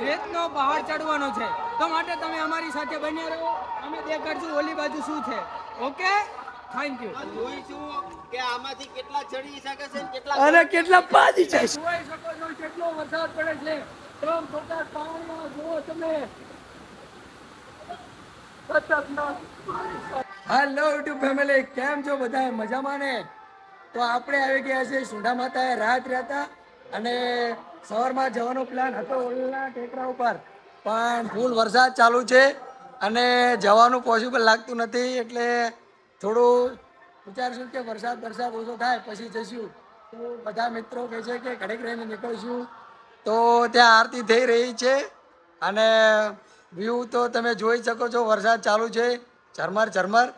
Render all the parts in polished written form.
રેતનો પહાડ ચડવાનો છે, તો માટે તમે અમારી સાથે બન્યા રહો. અમે દેખાડશું ઓલી બાજુ શું છે. Okay, thank you. જોઈશું કે આમાંથી કેટલા ચડી શકે છે કેટલા અને કેટલા પાછી જાય છે. જોઈ શકો છો કેટલો વરસાદ પડે છે. તમ છતાં પાણીમાં જુઓ તમે. હેલો યુટ્યુબ ફેમિલી, કેમ છો બધા? મજામાં ને? તો આપણે આવી ગયા છે સુંઢા માતાએ રાત રહેતા અને સવારમાં જવાનો પ્લાન હતો ઓલના ટેકરા ઉપર, પણ ફૂલ વરસાદ ચાલુ છે અને જવાનું પોસિબલ લાગતું નથી. એટલે થોડું વિચારશું કે વરસાદ ઓછો થાય પછી જઈશું. તો બધા મિત્રો કહે છે કે ઘડીક રહીને નીકળશું. તો ત્યાં આરતી થઈ રહી છે અને વ્યૂ તો તમે જોઈ શકો છો. વરસાદ ચાલુ છે ઝરમર.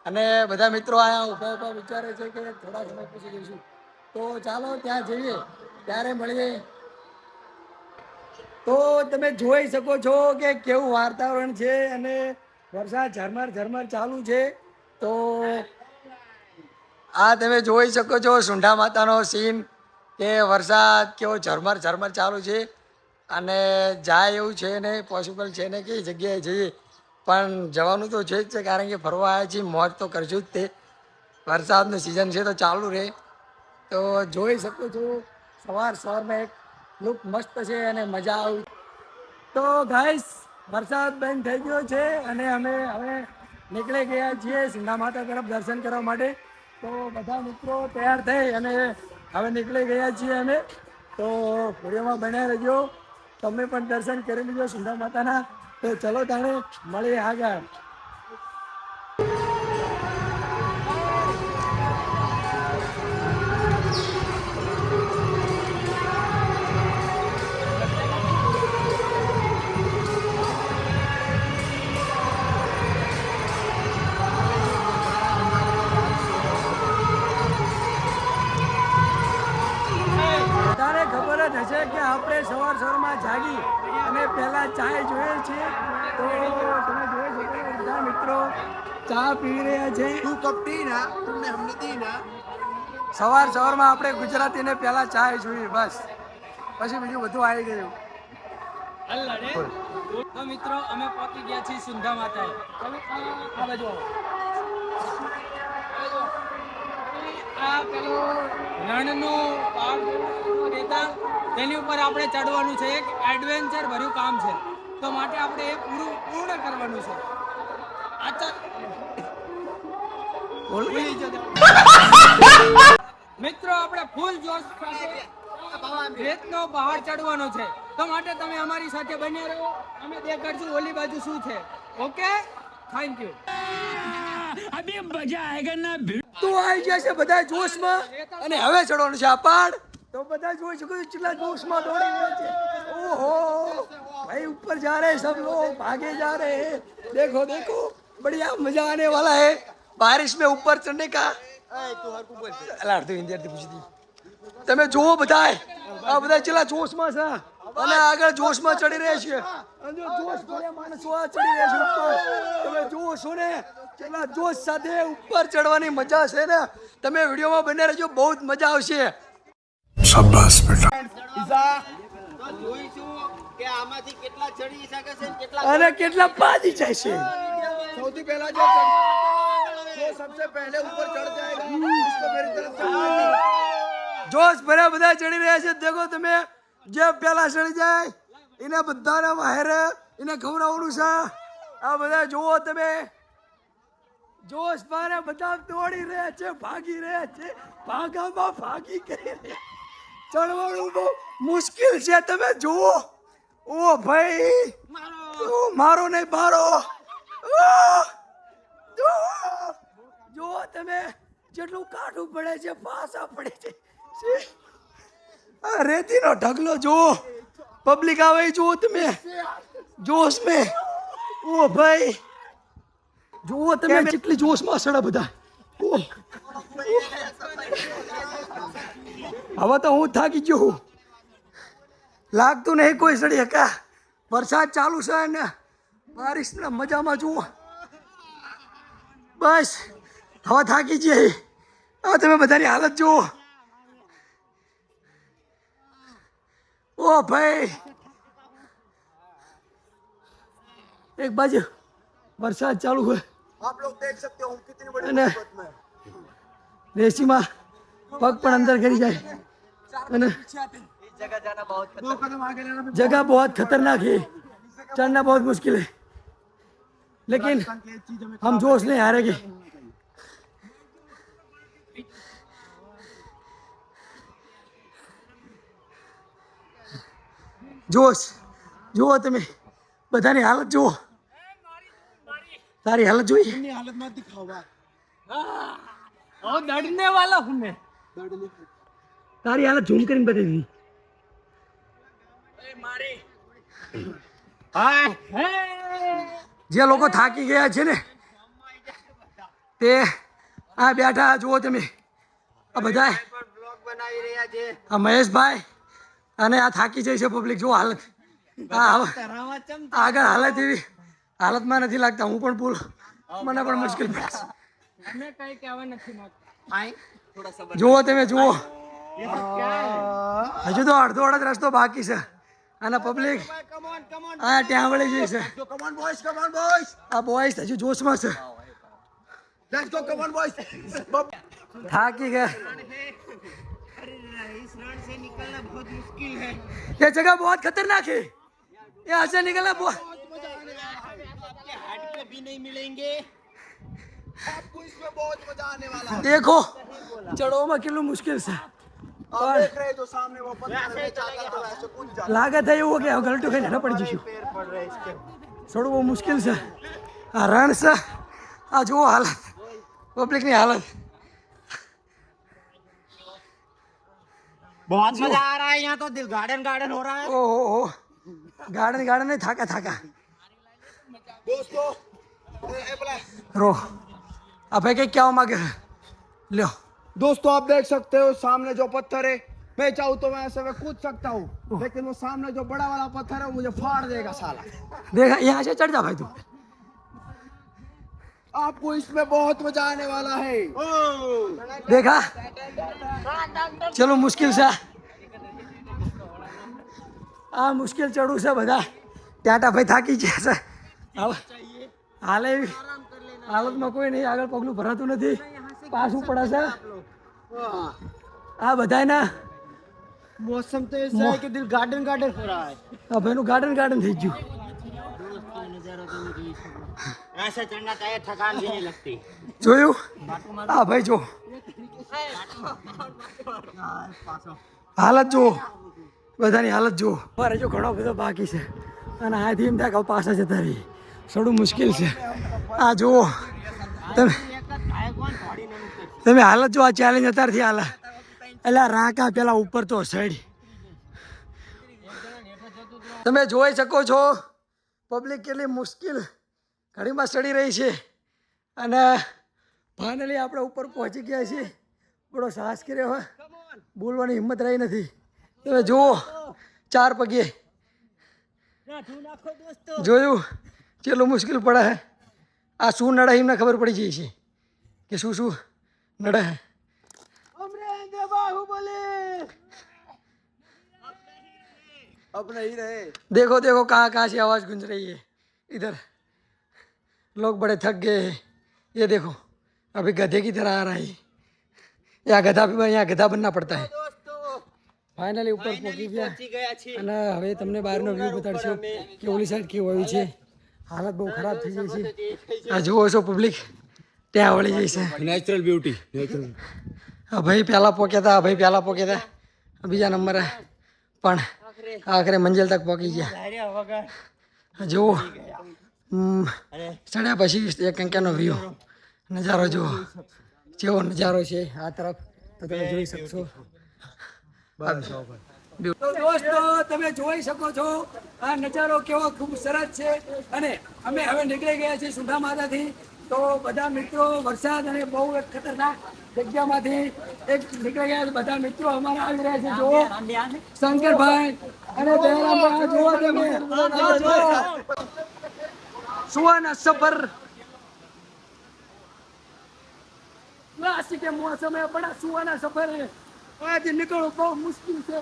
અને બધા મિત્રો અહીંયા ઊભા વિચારે છે કે થોડા સમય પછી જઈશું. તો ચાલો ત્યાં જઈએ, ત્યારે મળીએ. તો તમે જોઈ શકો છો કે કેવું વાતાવરણ છે અને વરસાદ ઝરમર ચાલુ છે. તો આ તમે જોઈ શકો છો સુંઢા માતાનો સીન, કે વરસાદ કેવો ઝરમર ચાલુ છે અને જાય એવું છે ને, પોસિબલ છે ને કઈ જગ્યાએ જઈએ. પણ જવાનું તો છે જ છે, કારણ કે ફરવા આવ્યા છીએ, મોજ તો કરશું જ. તે વરસાદનું સિઝન છે તો ચાલુ રહે. તો જોઈ શકો છો સવારમાં એક લુક મસ્ત છે અને મજા આવી. તો ગાઈસ, વરસાદ બંધ થઈ ગયો છે અને અમે હવે નીકળી ગયા છીએ સુંઢા માતા તરફ દર્શન કરવા માટે. તો બધા મિત્રો તૈયાર થઈ અને હવે નીકળી ગયા છીએ અમે. તો વિડીયોમાં બનાવી રહેજો, તમે પણ દર્શન કરી લીધો સુંઢા માતાના. તો ચલો તાણે મળીએ આગળ. બધાને ખબર જ હશે કે આપણે સવારમાં જાગી અને પહેલા ચાય જોઈએ છીએ. તો તમે જોઈ શકો છો બધા મિત્રો ચા પી રહ્યા છે. સવારમાં આપણે ગુજરાતીને પહેલા ચાય જોઈએ, બસ પછી બીજું બધું આવી ગયું. તો મિત્રો અમે પહોંચી ગયા છીએ સુંઢા માતાએ. આ બાજુ આવો. આ પેલું રણનું પહાડ રહેતા તેની ઉપર આપણે ચડવાનું છે. એક એડવેન્ચર ભર્યું કામ છે, તો માટે આપણે એ પૂર્ણ કરવાનું છે. મિત્રો આપણે ફૂલ જોશ સાથે રેતનો પહાડ ચડવાનો છે, તો માટે તમે અમારી સાથે બન્યા રહો. અમે દેખાડશું ઓલી બાજુ શું છે. Okay, thank you. અભી મજા આયેગા ના. તો આવી ગયા છે બધા જોશમાં અને હવે ચડવાનું છે આ પહાડ. તો બધા જોઈ શકો છો કેટલા જોશમાં દોડી રહ્યા છે. ઓહો ભાઈ, ऊपर जा रहे सब लोग, भागे जा रहे हैं. देखो बढ़िया मजा आने वाला है बारिश में ऊपर चढ़ने का. તમે જુઓ બધા, આ બધા કેટલા જોશમાં છે અને આગળ જોશમાં ચડી રહ્યા છે. જોશ ભર્યા માણસો આ ચડી રહ્યા છે ઉપર. તમે જુઓ છો ને કેટલા જોશ સાથે ઉપર ચડવાની મજા છે ને. તમે વિડીયોમાં બને રહેજો, બહુ જ મજા આવશે. શાબાશ બેટા. જોઈશું કે આમાંથી કેટલા ચડી શકે છે કેટલા અને કેટલા પાછી જાય છે. સૌથી પહેલા जो सबसे पहले ऊपर चढ़ जाएगा उसको मेरी तरफ से જોશ ભર્યા બધા ચડી રહ્યા છે. દેખો તમે, જે પહેલા ચડી જાય એને બધાને વાહેરે એને ખવડાવવાનું છે. આ બધા જુઓ તમે, જોશ ભરે બધા દોડી રહ્યા છે, ભાગી રહ્યા છે, ભાગી કરી રહ્યા. ચડવાનું બહુ મુશ્કેલ છે. તમે જુઓ. ઓ ભાઈ, મારો નહીં મારો. જુઓ તમે જેટલું કાઢવું પડે છે, પાસા પડે છે. આ રેતીનો ઢગલો જુઓ, પબ્લિક આવે જુઓ તમે જોશ મેં. ઓ ભાઈ, જુઓ તમે કેટલી જોશમાં સડા બધા. હવે તો હું થાકી ગયો, લાગતું નહીં કોઈ સડી હકા. વરસાદ ચાલુ છે ને બારિશના મજામાં જુઓ. બસ હવે થાકી જઈએ. આ તમે બધાની હાલત જુઓ. ઓ ભાઈ, એક બાજુ વરસાદ ચાલુ હોય आप लोग देख सकते हो हम कितनी बड़ी અને मुसीबत में हैं। રેસીમાં પગ પણ અંદર કરી જાય અને दो कदम आगे लेना भी जगह बहुत खतरनाक है, चढ़ना बहुत मुश्किल है, लेकिन एक चीज हमें हम जोश नहीं हारेंगे। જોશ જુઓ તમે બધાની હાલત જુઓ તારી હાલત જોઈ अपनी हालत मत दिखाओ बात और दर्दने वाला हूँ मैं તારી હાલत ઝૂમ કરીને બતાવી દીધી જે લોકો થાકી ગયા છે ને તે આ બેઠા જુઓ તમે આ બધા બ્લોગ બનાવી રહ્યા છે આ મહેશભાઈ અને આ થાકી જાય છે પબ્લિક જો હાલત આ હવે આગળ હાલત એવી હાલતમાં નથી લાગતા હું પણ ભૂલ મને પણ મુશ્કેલ પડે છે અમે કઈ કહેવા નથી માંગતા જુઓ તમે જુઓ હજુ તો અડધો અડધ રસ્તો બાકી છે અને પબ્લિક આ ત્યાં વળી જઈ છે तो कम ऑन बॉयज આ બોયસ હજુ જોશમાં છે let's go come on boys થાકી ગયા इस रण से निकलना बहुत मुश्किल है ये जगह बहुत खतरनाक है यहाँ से निकलना बहुत आपके हाथ कभी नहीं मिलेंगे आपको इसमें बहुत मजा आने वाला है देखो ચડવામાં કેટલું મુશ્કેલ છે आप देख रहे हैं जो सामने वो पत्थर है जाता तो ऐसे कूद जाता લાગે થાય એવું કે ગલટું ખાઈને ન પડી જશું पैर पड़ रहे हैं इसके ચડવું મુશ્કેલ છે આ રણ છે આ જુઓ હાલત પબ્લિકની હાલત बहुत मजा आ रहा है यहाँ तो दिल गार्डन गार्डन हो रहा है ઓહો ગાર્ડન ગાર્ડન નહીં થાકા થાકા दोस्तों ए बोला રો આ ભાઈ કંઈક કહેવા માંગે છે લ્યો दोस्तों आप देख सकते हो सामने जो पत्थर है मैं चाहूँ तो मैं ऐसे में कूद सकता हूँ लेकिन वो सामने जो बड़ा वाला पत्थर है वो मुझे फाड़ देगा साला દેખા यहाँ से चढ़ जा भाई तू आपको इसमें बहुत मजा आने वाला है देखा चलो मुश्किल છે આ મુશ્કેલ ચડવું છે બધા ટાટા ભાઈ થાકી ગયા છે હવે હાલે એવી હાલતમાં કોઈ નહીં આગળ પગલું ભરાતું નથી પાછું પડે છે આ બધાના मौसम तो ऐसा है कि दिल गार्डन गार्डन हो रहा है આ ભાઈનું ગાર્ડન ગાર્ડન થઈ ગયું ऐसे चढ़ना चाहिए थकान भी नहीं लगती જોયું આ ભાઈ જો હાલત જુઓ બધાની હાલત જુઓ મારે જો ઘણો બધો બાકી છે અને આથી એમ થાય કે હવે પાછા જતા રહીએ થોડું મુશ્કેલ છે આ જુઓ તમે તમે હાલત જો આ ચેલેન્જ અત્યારથી હાલ એટલે આ રાકા પેલા ઉપર તો સડી તમે જોઈ શકો છો પબ્લિક કેટલી મુશ્કેલ ઘડીમાં ચડી રહી છે અને ફાઇનલી આપણે ઉપર પહોંચી ગયા છીએ બડો સાહસ કર્યો હોય બોલવાની હિંમત રહી નથી તમે જુઓ ચાર પગે જોયું કેટલું મુશ્કેલ પડે હે આ શું નડે એમને ખબર પડી જાય છે કે શું શું નડે હે अब नहीं रहे देखो देखो कहाँ कहाँ से आवाज़ गूंज रही है इधर लोग बड़े थक गए हैं ये देखो अभी गधे की तरह आ रहा है यहाँ गधा यहाँ गधा बनना पड़ता है ફાઇનલી ઉપર પહોંચી ગયા અને હવે તમને બહારનો વ્યૂ બતાડશો કે ઓલી સાઈડ કેવું આવ્યું છે હાલત બહુ ખરાબ થઈ જાય છે આ જુઓ છો પબ્લિક ત્યાં વળી જાય છે नेचुरल ब्यूटी આ ભાઈ પહેલાં પહોંચ્યા હતા આ ભાઈ પહેલાં પહોંચ્યા હતા બીજા નંબરે પણ આખરે મંજિલ તક પહોંચી ગયા જુઓ ચડ્યા પછી એક કંક્યાનો વ્યૂ નજારો જુઓ જેવો નજારો છે આ તરફ તો તમે જોઈ શકશો દોસ્તો તમે જોઈ શકો છો આ નજારો કેવો ખૂબ સરસ છે અને અમે હવે નીકળી ગયા છીએ સુંઢા માતાથી તો બધા મિત્રો વરસાદ અને બહુ એક ખતરનાક જગ્યામાંથી એક નીકળી ગયા છે બધા મિત્રો અમારા આવી રહ્યા છે જુઓ શંકરભાઈ અને જયરામભાઈ જુઓ તમે સુવાના સફર क्लासिक के मौसम है बड़ा सुहाना सफर है आज निकलो बहुत मुश्किल से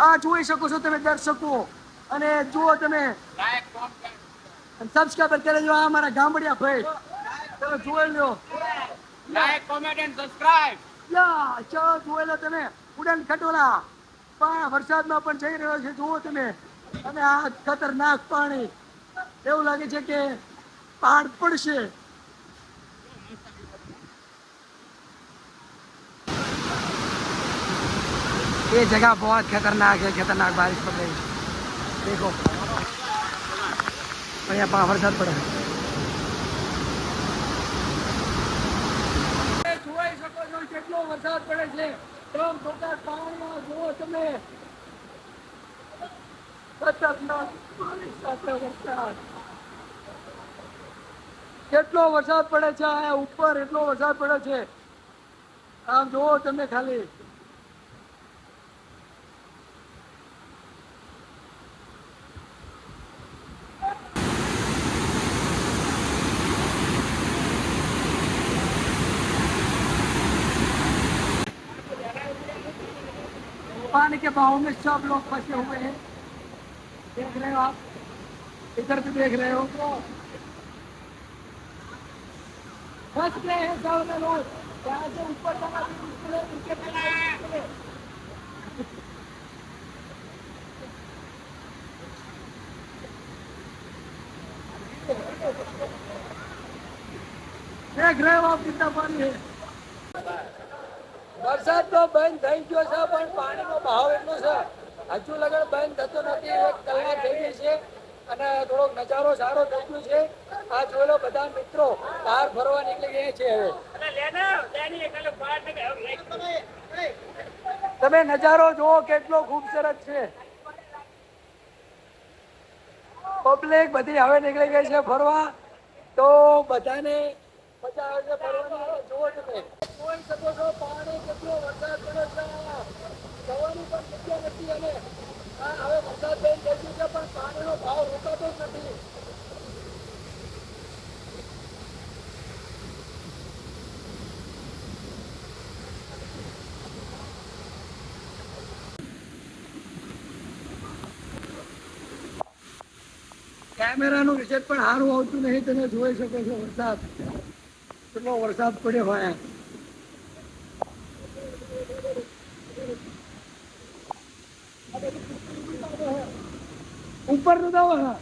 આ જોઈ શકો છો તમે દર્શકો, અને જુઓ તમે સબસ્ક્રાઈબર કરી દો. આ અમારા ગામડિયા ભાઈ, તમે જોઈ લો. Like comment and subscribe. યા ચલો જોઈ લો તમે. ઉડન ખટોલા પણ વરસાદમાં પણ જઈ રહ્યો છે, જુઓ તમે. અને આ ખતરનાક પાણી, એવું લાગે છે કે પહાડ પડશે. ये जगह बहुत खतरनाक है, खतरनाक बारिश पड़ रही है. देखो અહીંયા પણ વરસાદ પડે. જોઈ શકો છો કેટલો વરસાદ પડે છે. ત્રણ ધોકા પાણીમાં જુઓ તમે. ખતરનાક પાણી સાથે વરસાદ. કેટલો વરસાદ પડે છે અહીંયા ઉપર, એટલો વરસાદ પડે છે. આમ જુઓ તમે ખાલી. पानी के बहाव में सब लोग फंसे हुए हैं, देख रहे हो आप, इधर भी देख रहे हो. फंस गए हैं सब में लोग. यहाँ से ऊपर जाना भी मुश्किल है, नीचे जाना भी मुश्किल है. देख रहे हो आप कितना पानी है. વરસાદ તો બંધ થઈ ગયો છે, પણ પાણીનો બહાવ એટલો છે હજુ લગન બંધ થતો નથી. 1 કલાક થઈ ગઈ છે અને થોડોક નજારો સારો થઈ ગયો છે. આ જોઈ લો, બધા મિત્રો બહાર ફરવા નીકળી ગયા છે. હવે તમે નજારો જુઓ કેટલો ખૂબસૂરત છે. પબ્લિક બધી હવે નીકળી ગઈ છે ફરવા, તો બધાને મજા આવે છે ફરવાની. જુઓ તમે જોઈ શકો છો પાણી કેટલો વરસાદ પડે છે. જવાની પણ જગ્યા નથી. અને હવે વરસાદ બંધ થઈ ગયું છે, પણ પાણીનો ભાવ રોકાતો જ નથી. કેમેરાનું રિઝલ્ટ પણ સારું આવતું નહીં. તમે જોઈ શકો છો વરસાદ કેટલો વરસાદ પડ્યો હોય. ઉપર નું દવા